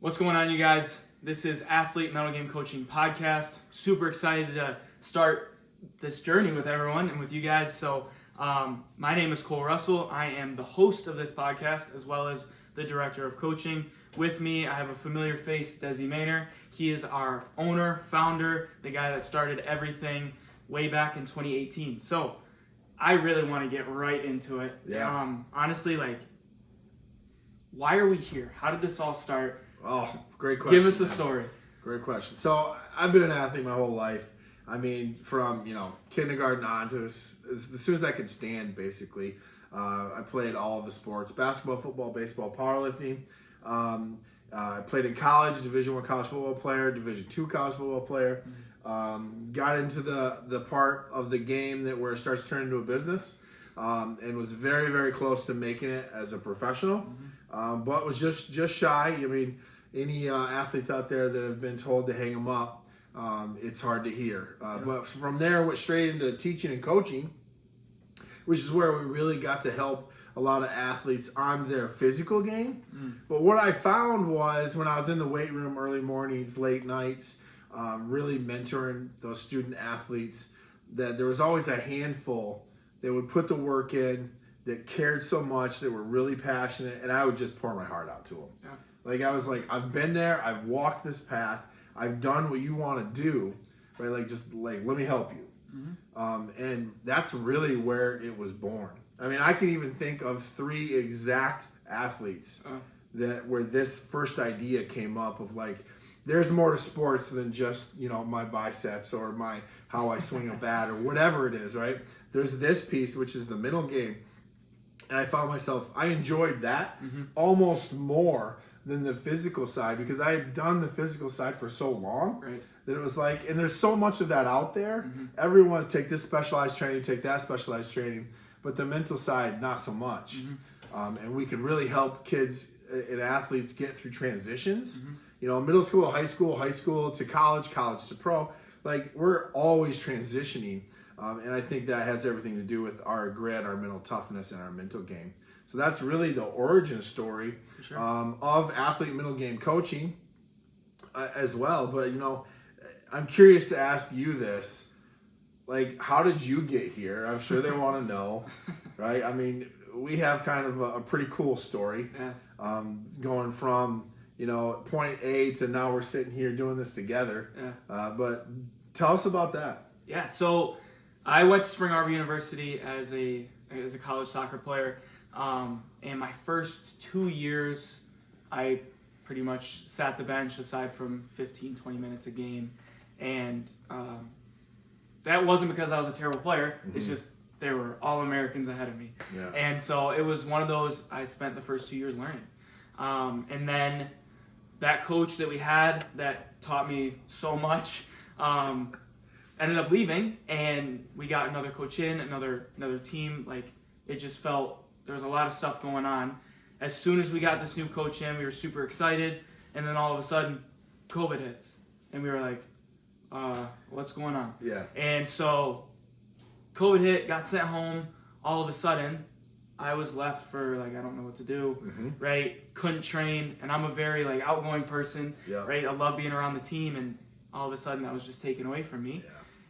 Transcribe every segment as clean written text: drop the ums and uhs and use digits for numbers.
What's going on, you guys? This is Athlete Mental Game Coaching Podcast. Super excited to start this journey with everyone and with you guys. So my name is Cole Russell. I am the host of this podcast as well as the director of coaching. With me, I have a familiar face, Desi Maynor. He is our owner, founder, the guy that started everything way back in 2018. So I really want to get right into it. Yeah. Honestly, why are we here? How did this all start? Oh, great question. Give us the story. Great question. So I've been an athlete my whole life. I mean, from kindergarten on to as soon as I could stand, basically. I played all of the sports: basketball, football, baseball, powerlifting. I played in college, Division I college football player, Division II college football player. Got into the part of the game where it starts turning into a business, and was very, very close to making it as a professional, but was just shy. I mean, any athletes out there that have been told to hang them up, it's hard to hear. But from there, went straight into teaching and coaching, which is where we really got to help a lot of athletes on their physical game. But what I found was when I was in the weight room early mornings, late nights, really mentoring those student athletes, that there was always a handful that would put the work in, that cared so much, that were really passionate, and I would just pour my heart out to them. Yeah. I was like, I've been there, I've walked this path, I've done what you want to do, right? Let me help you. And that's really where it was born. I mean, I can even think of 3 exact athletes where this first idea came up of there's more to sports than just, my biceps or how I swing a bat or whatever it is, right? There's this piece, which is the mental game. And I found myself, I enjoyed that almost more than the physical side, because I had done the physical side for so long, Right. that it was and there's so much of that out there. Everyone take this specialized training, take that specialized training, but the mental side, not so much. And we could really help kids and athletes get through transitions. Middle school, high school to college to pro. We're always transitioning. And I think that has everything to do with our grit, our mental toughness, and our mental game. So that's really the origin story of athlete mental game coaching as well. But, I'm curious to ask you this. How did you get here? I'm sure they want to know, right? I mean, we have kind of a pretty cool story, going from, point A to now we're sitting here doing this together. But tell us about that. Yeah, so I went to Spring Arbor University as a college soccer player. And my first 2 years, I pretty much sat the bench aside from 15, 20 minutes a game. And that wasn't because I was a terrible player. It's just there were all Americans ahead of me. Yeah. And so it was one of those I spent the first 2 years learning. And then that coach that we had that taught me so much ended up leaving, and we got another coach in, another team. It just felt there was a lot of stuff going on. As soon as we got this new coach in, we were super excited, and then all of a sudden, COVID hits, and we were like, what's going on? Yeah. And so COVID hit, got sent home. All of a sudden, I was left for I don't know what to do, right? Couldn't train, and I'm a very outgoing person, right? I love being around the team, and all of a sudden that was just taken away from me.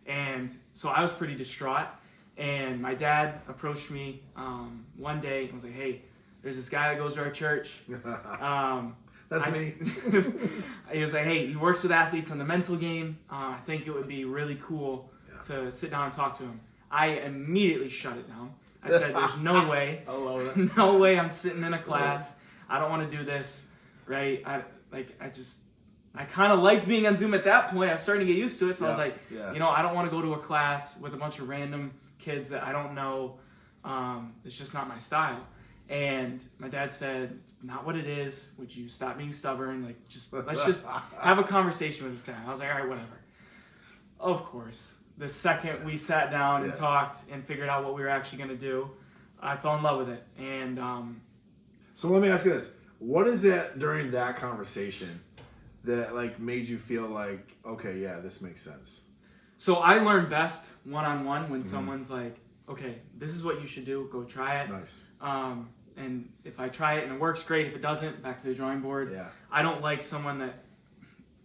And so I was pretty distraught, and my dad approached me one day and was like, hey, there's this guy that goes to our church. That's me. He was like, hey, he works with athletes on the mental game. I think it would be really cool to sit down and talk to him. I immediately shut it down. I said, there's no way. I love it. No way I'm sitting in a class. I don't want to do this, right? I kind of liked being on Zoom at that point. I was starting to get used to it. So I was like, I don't want to go to a class with a bunch of random kids that I don't know. It's just not my style. And my dad said, it's not what it is. Would you stop being stubborn? Let's just have a conversation with this guy. I was like, all right, whatever. Of course. The second we sat down and talked and figured out what we were actually going to do, I fell in love with it. And so let me ask you this. What is it during that conversation that made you feel okay, yeah, this makes sense? So I learn best one-on-one when someone's like, okay, this is what you should do. Go try it. Nice. And if I try it and it works, great. If it doesn't, back to the drawing board. Yeah. I don't like someone that,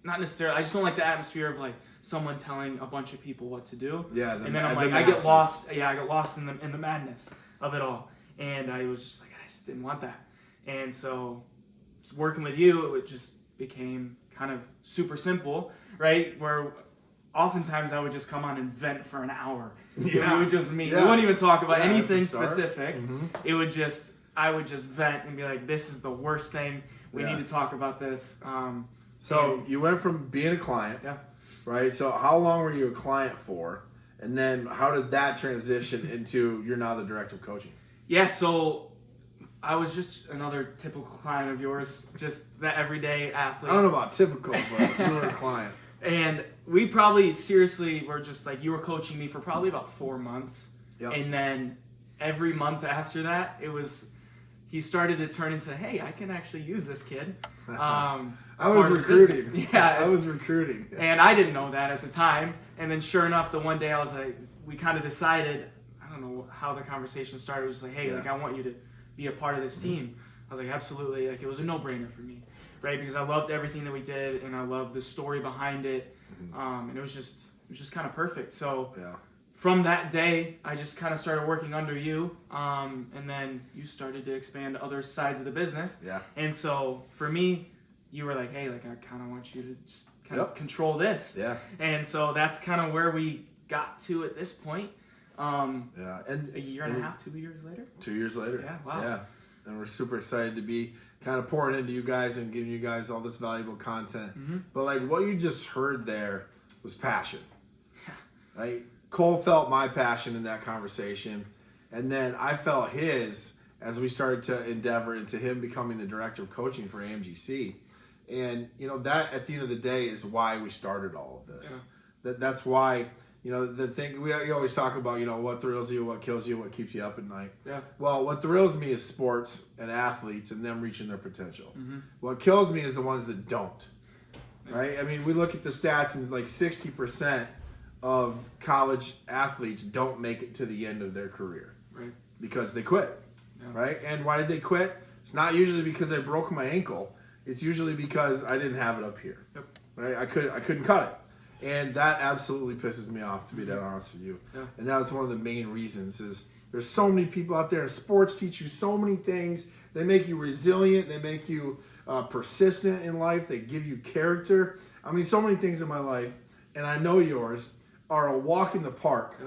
not necessarily, I just don't like the atmosphere of like someone telling a bunch of people what to do. Yeah, and then I'm like, I get lost. Yeah, I get lost in the madness of it all. And I was just like, I just didn't want that. And so working with you, it just became kind of super simple, right? Where oftentimes I would just come on and vent for an hour. Yeah. We would just meet. We wouldn't even talk about anything start. specific. It would just, I would just vent and be like, this is the worst thing. We need to talk about this. So you went from being a client, right? So how long were you a client for? And then how did that transition into you're now the director of coaching? Yeah, so I was just another typical client of yours, just that everyday athlete. I don't know about typical, but you were a client. And we probably seriously were just like, you were coaching me for probably about 4 months. Yep. And then every month after that, he started to turn into, hey, I can actually use this kid. I was recruiting. Yeah. I was recruiting. And I didn't know that at the time. And then sure enough, the one day I was like, we kind of decided, I don't know how the conversation started. It was just like, hey, like I want you to be a part of this team. I was like, absolutely. Like it was a no-brainer for me, right? Because I loved everything that we did, and I loved the story behind it. And it was just kind of perfect. So from that day, I just kind of started working under you, and then you started to expand other sides of the business. Yeah. And so for me, you were like, hey, like I kind of want you to just kind of control this. Yeah. And so that's kind of where we got to at this point. And a year and a half, 2 years later. 2 years later. Yeah. Wow. Yeah. And we're super excited to be kind of pouring into you guys and giving you guys all this valuable content. But like what you just heard there was passion. Right? Cole felt my passion in that conversation, and then I felt his as we started to endeavor into him becoming the director of coaching for AMGC. And that at the end of the day is why we started all of this. That's why the thing we always talk about, what thrills you, what kills you, what keeps you up at night. Yeah. Well, what thrills me is sports and athletes and them reaching their potential. What kills me is the ones that don't. Right? I mean, we look at the stats and like 60% of college athletes don't make it to the end of their career. Right. Because they quit. Yeah. Right? And why did they quit? It's not usually because I broke my ankle. It's usually because I didn't have it up here. Yep. Right? I couldn't cut it. And that absolutely pisses me off, to be dead honest with you. Yeah. And that was one of the main reasons is there's so many people out there, and sports teach you so many things. They make you resilient. They make you persistent in life. They give you character. I mean, so many things in my life, and I know yours, are a walk in the park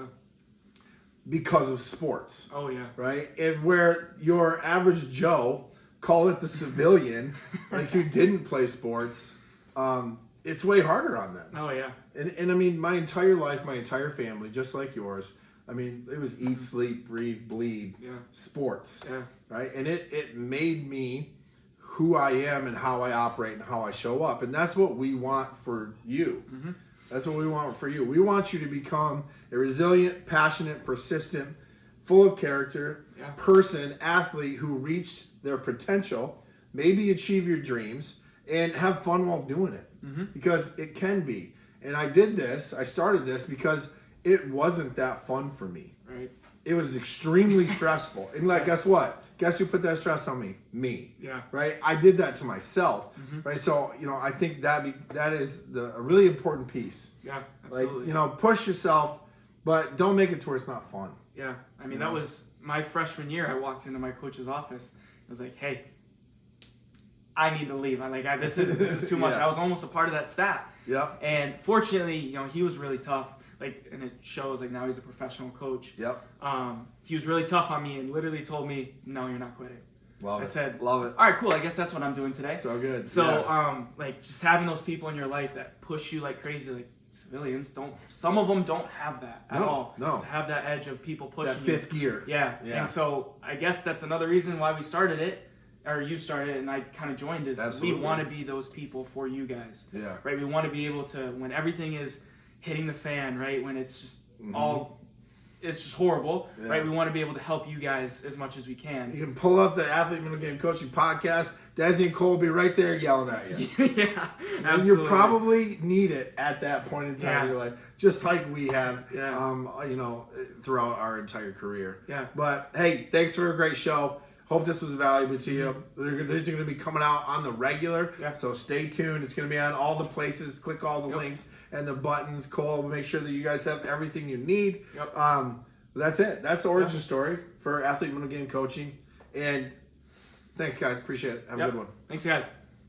because of sports. Oh, yeah. Right? And where your average Joe, call it the civilian, like who didn't play sports, it's way harder on them. Oh, yeah. And I mean, my entire life, my entire family, just like yours, I mean, it was eat, sleep, breathe, bleed, sports. Yeah. Right? And it made me who I am and how I operate and how I show up. And that's what we want for you. That's what we want for you. We want you to become a resilient, passionate, persistent, full of character person, athlete who reached their potential, maybe achieve your dreams, and have fun while doing it. Because it can be. And I started this because it wasn't that fun for me. Right. It was extremely stressful. And like, guess what? Guess who put that stress on me? Me. Yeah. Right? I did that to myself. Right? So, I think that is a really important piece. Yeah, absolutely. Like, push yourself, but don't make it to where it's not fun. Yeah. I mean, that was my freshman year. I walked into my coach's office. I was like, hey, I need to leave. This is too much. I was almost a part of that staff. Yeah. And fortunately, he was really tough. And it shows, now he's a professional coach. Yep. He was really tough on me and literally told me, no, you're not quitting. I said, love it. All right, cool. I guess that's what I'm doing today. So good. So, just having those people in your life that push you like crazy, civilians some of them don't have that at all. No. To have that edge of people pushing that fifth gear. Yeah. And so I guess that's another reason why we started it. Or you started it and I kind of joined is Absolutely. We want to be those people for you guys. Yeah. Right? We want to be able to, when everything is hitting the fan, right? When it's just it's just horrible, right? We want to be able to help you guys as much as we can. You can pull up the Athlete Mental Game Coaching Podcast. Desi and Cole will be right there yelling at you. Yeah, and absolutely. You probably need it at that point in time in your life, just like we have, throughout our entire career. Yeah. But hey, thanks for a great show. Hope this was valuable to you. These are going to be coming out on the regular, so stay tuned. It's going to be on all the places. Click all the links and the buttons. Cole will make sure that you guys have everything you need. That's it. That's the origin story for Athlete Mental Game Coaching. And thanks, guys. Appreciate it. Have a good one. Thanks, guys.